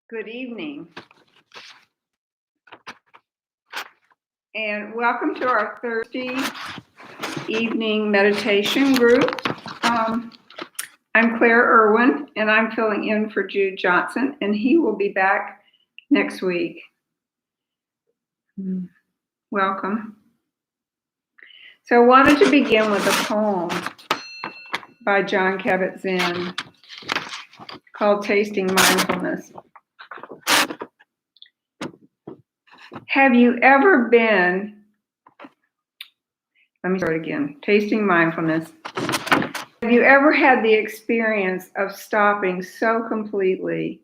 Good evening, and welcome to our Thursday evening meditation group. I'm Claire Irwin, and I'm filling in for Jude Johnson, and he will be back next week. Welcome. So I wanted to begin with a poem by Jon Kabat-Zinn called Tasting Mindfulness. Have you ever been, let me start again, Tasting Mindfulness. Have you ever had the experience of stopping so completely,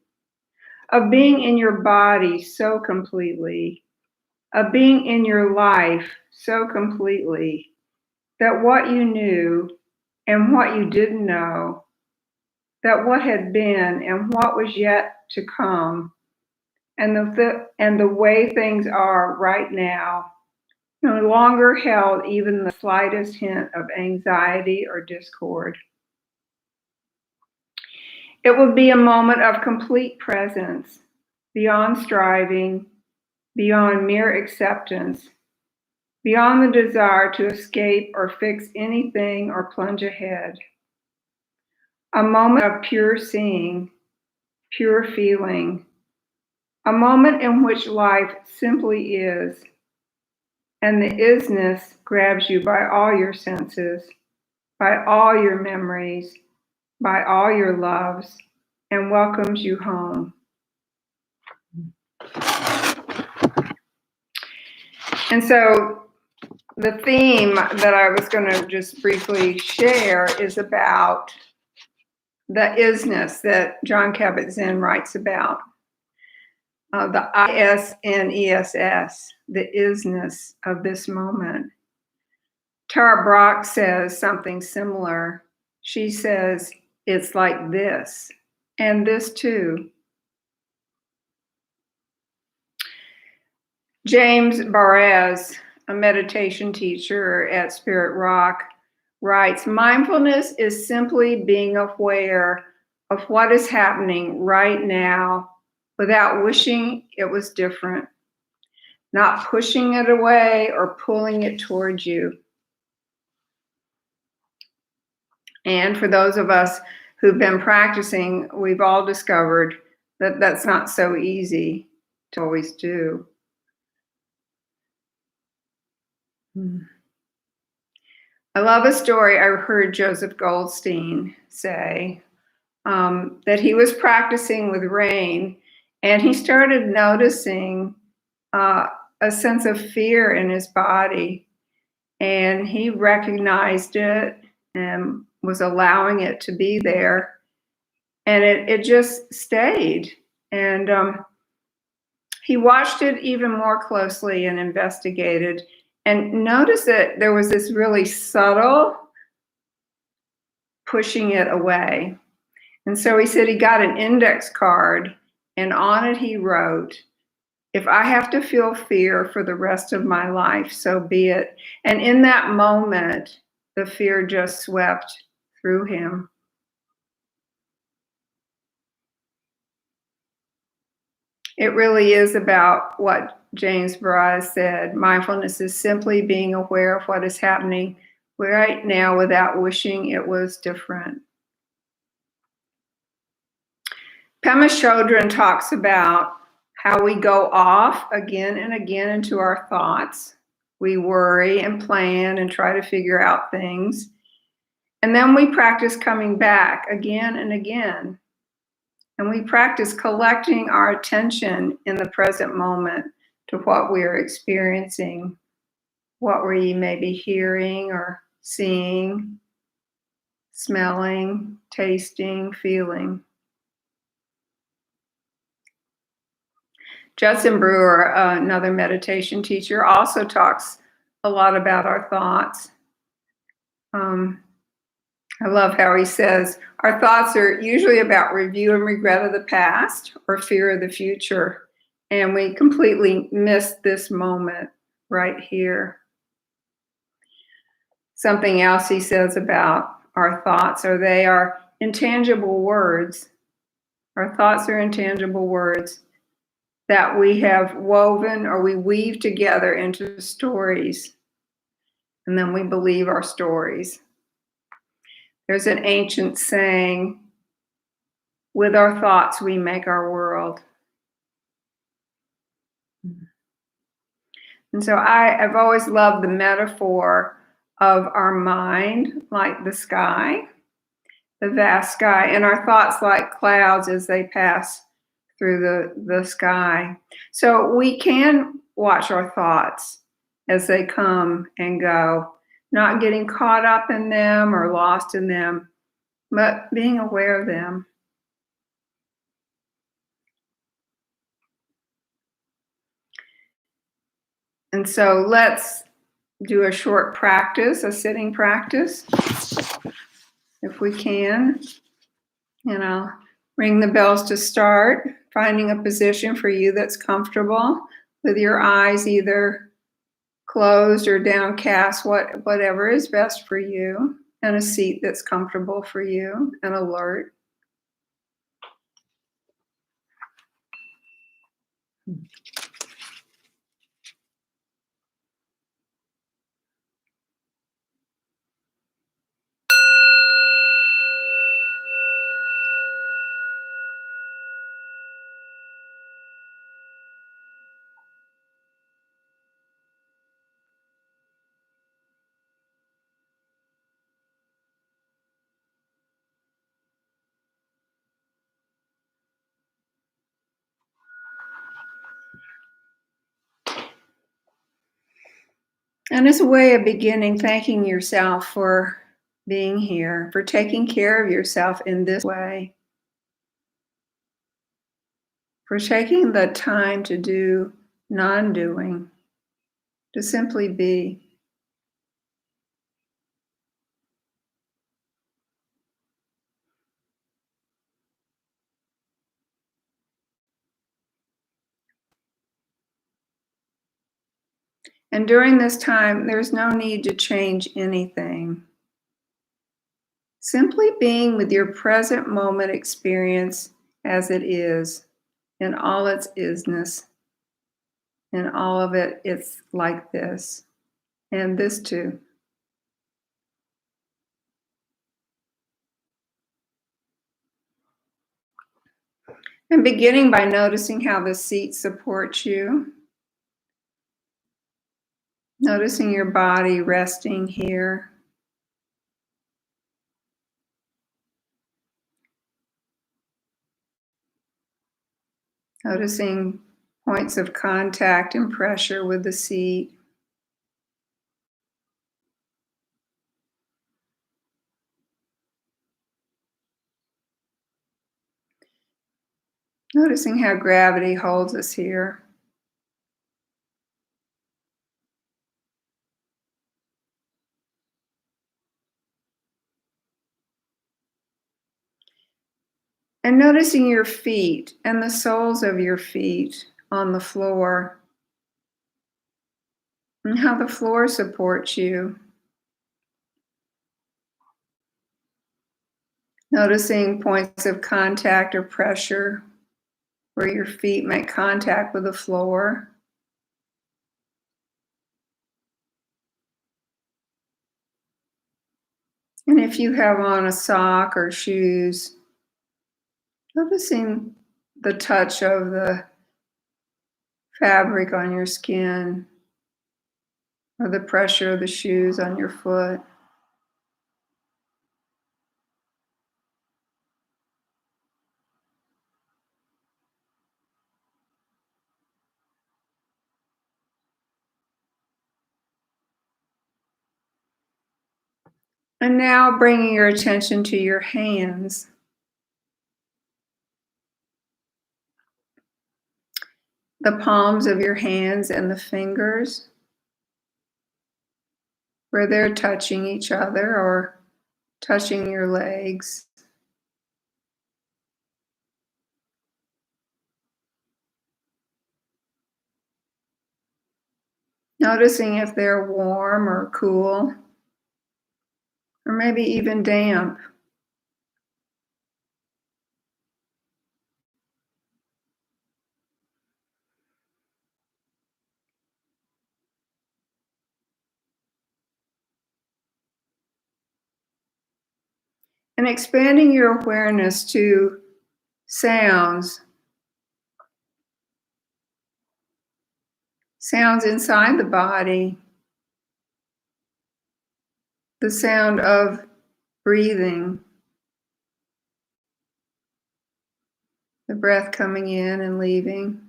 of being in your body so completely, of being in your life so completely, that what you knew and what you didn't know, that what had been and what was yet to come, and the way things are right now, no longer held even the slightest hint of anxiety or discord. It would be a moment of complete presence, beyond striving, beyond mere acceptance, beyond the desire to escape or fix anything or plunge ahead. A moment of pure seeing, pure feeling, a moment in which life simply is, and the isness grabs you by all your senses, by all your memories, by all your loves, and welcomes you home. And so the theme that I was going to just briefly share is about the isness that Jon Kabat-Zinn writes about. The ISNESS, the isness of this moment. Tara Brach says something similar. She says, it's like this, and this too. James Baraz, a meditation teacher at Spirit Rock, writes, mindfulness is simply being aware of what is happening right now without wishing it was different, not pushing it away or pulling it towards you. And for those of us who've been practicing, we've all discovered that that's not so easy to always do. I love a story I heard Joseph Goldstein say, that he was practicing with rain and he started noticing a sense of fear in his body, and he recognized it and was allowing it to be there, and it just stayed. And he watched it even more closely and investigated and noticed that there was this really subtle pushing it away. And so he said he got an index card, and on it he wrote, if I have to feel fear for the rest of my life, so be it. And in that moment, the fear just swept through him. It really is about what James Baraz said. Mindfulness is simply being aware of what is happening right now without wishing it was different. Pema Chodron talks about how we go off again and again into our thoughts. We worry and plan and try to figure out things. And then we practice coming back again and again. And we practice collecting our attention in the present moment to what we are experiencing, what we may be hearing or seeing, smelling, tasting, feeling. Judson Brewer, another meditation teacher, also talks a lot about our thoughts. I love how he says, our thoughts are usually about review and regret of the past or fear of the future, and we completely miss this moment right here. Something else he says about our thoughts are they are intangible words. Our thoughts are intangible words that we have woven or we weave together into stories, and then we believe our stories. There's an ancient saying, with our thoughts we make our world. And so I've always loved the metaphor of our mind like the sky, the vast sky, and our thoughts like clouds as they pass through the sky. So we can watch our thoughts as they come and go, not getting caught up in them or lost in them, but being aware of them. And so let's do a short practice, a sitting practice, if we can. And I'll ring the bells to start, finding a position for you that's comfortable with your eyes either closed or downcast, whatever is best for you, and a seat that's comfortable for you and alert. And as a way of beginning, thanking yourself for being here, for taking care of yourself in this way, for taking the time to do non-doing, to simply be. And during this time, there's no need to change anything. Simply being with your present moment experience as it is, in all its isness, in all of it, it's like this, and this too. And beginning by noticing how the seat supports you, noticing your body resting here. Noticing points of contact and pressure with the seat. Noticing how gravity holds us here. And noticing your feet and the soles of your feet on the floor, and how the floor supports you. Noticing points of contact or pressure where your feet make contact with the floor. And if you have on a sock or shoes, noticing the touch of the fabric on your skin or the pressure of the shoes on your foot. And now bringing your attention to your hands. The palms of your hands and the fingers, where they're touching each other or touching your legs. Noticing if they're warm or cool, or maybe even damp. And expanding your awareness to sounds. Sounds inside the body. The sound of breathing. The breath coming in and leaving.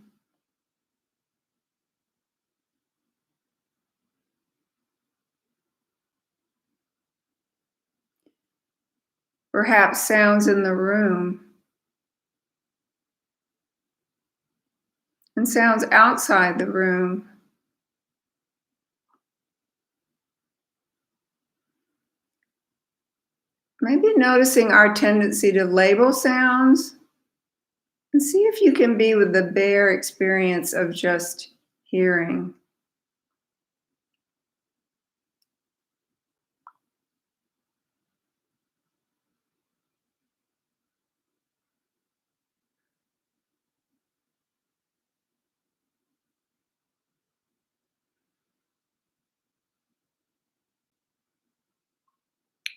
Perhaps sounds in the room. And sounds outside the room. Maybe noticing our tendency to label sounds, and see if you can be with the bare experience of just hearing.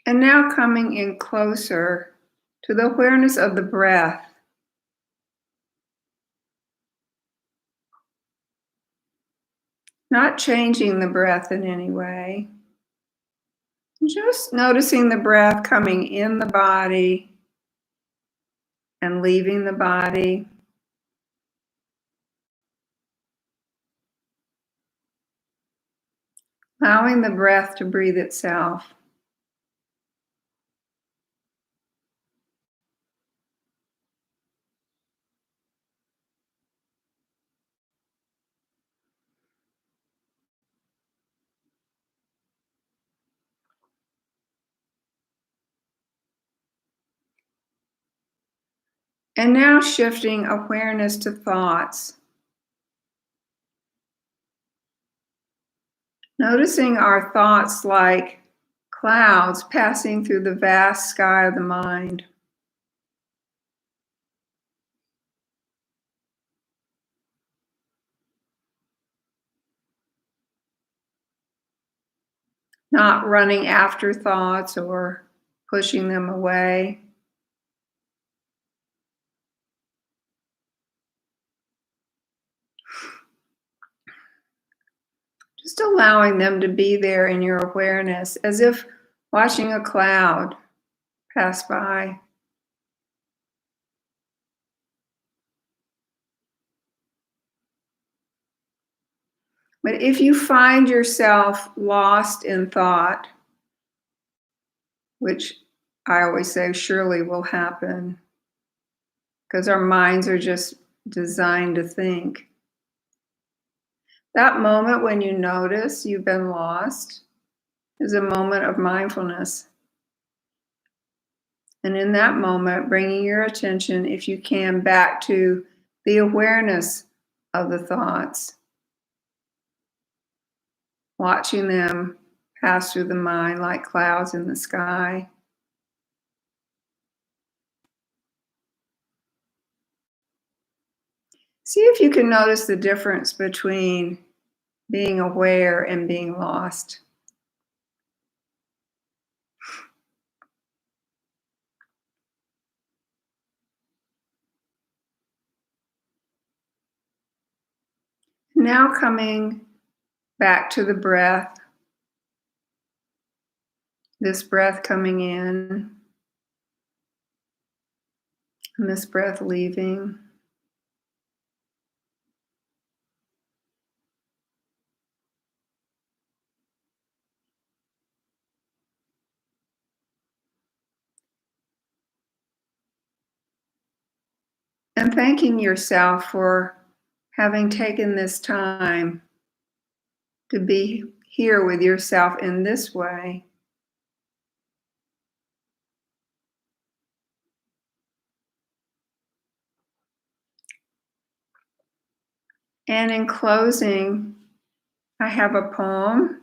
And now coming in closer to the awareness of the breath. Not changing the breath in any way. Just noticing the breath coming in the body and leaving the body. Allowing the breath to breathe itself. And now shifting awareness to thoughts. Noticing our thoughts like clouds passing through the vast sky of the mind. Not running after thoughts or pushing them away. Just allowing them to be there in your awareness, as if watching a cloud pass by. But if you find yourself lost in thought, which I always say surely will happen, because our minds are just designed to think. That moment when you notice you've been lost is a moment of mindfulness. And in that moment, bringing your attention, if you can, back to the awareness of the thoughts, watching them pass through the mind like clouds in the sky. See if you can notice the difference between being aware and being lost. Now coming back to the breath. This breath coming in, and this breath leaving. And thanking yourself for having taken this time to be here with yourself in this way. And in closing, I have a poem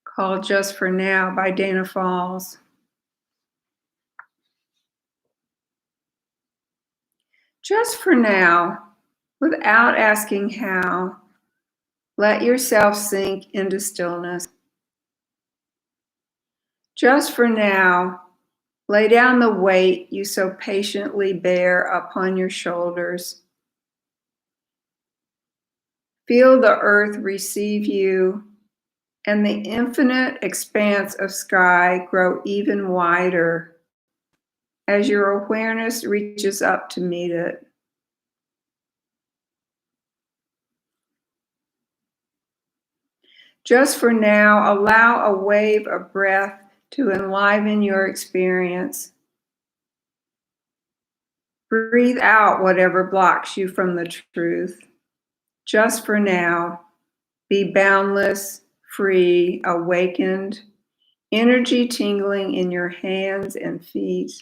called Just for Now by Dana Falls. Just for now, without asking how, let yourself sink into stillness. Just for now, Lay down the weight you so patiently bear upon your shoulders. Feel the earth receive you and the infinite expanse of sky grow even wider as your awareness reaches up to meet it. Just for now, allow a wave of breath to enliven your experience. Breathe out whatever blocks you from the truth. Just for now, be boundless, free, awakened, energy tingling in your hands and feet.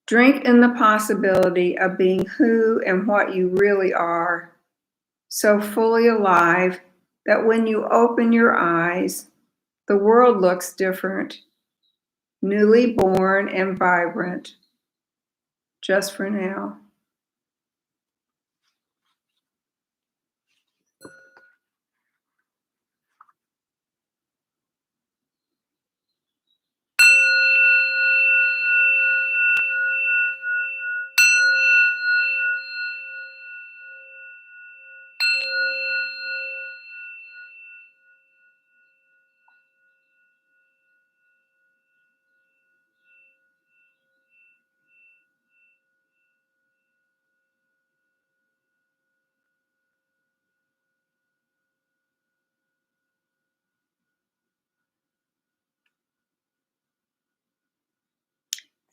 Drink in the possibility of being who and what you really are, so fully alive that when you open your eyes, the world looks different, newly born and vibrant, just for now.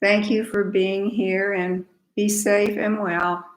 Thank you for being here and be safe and well.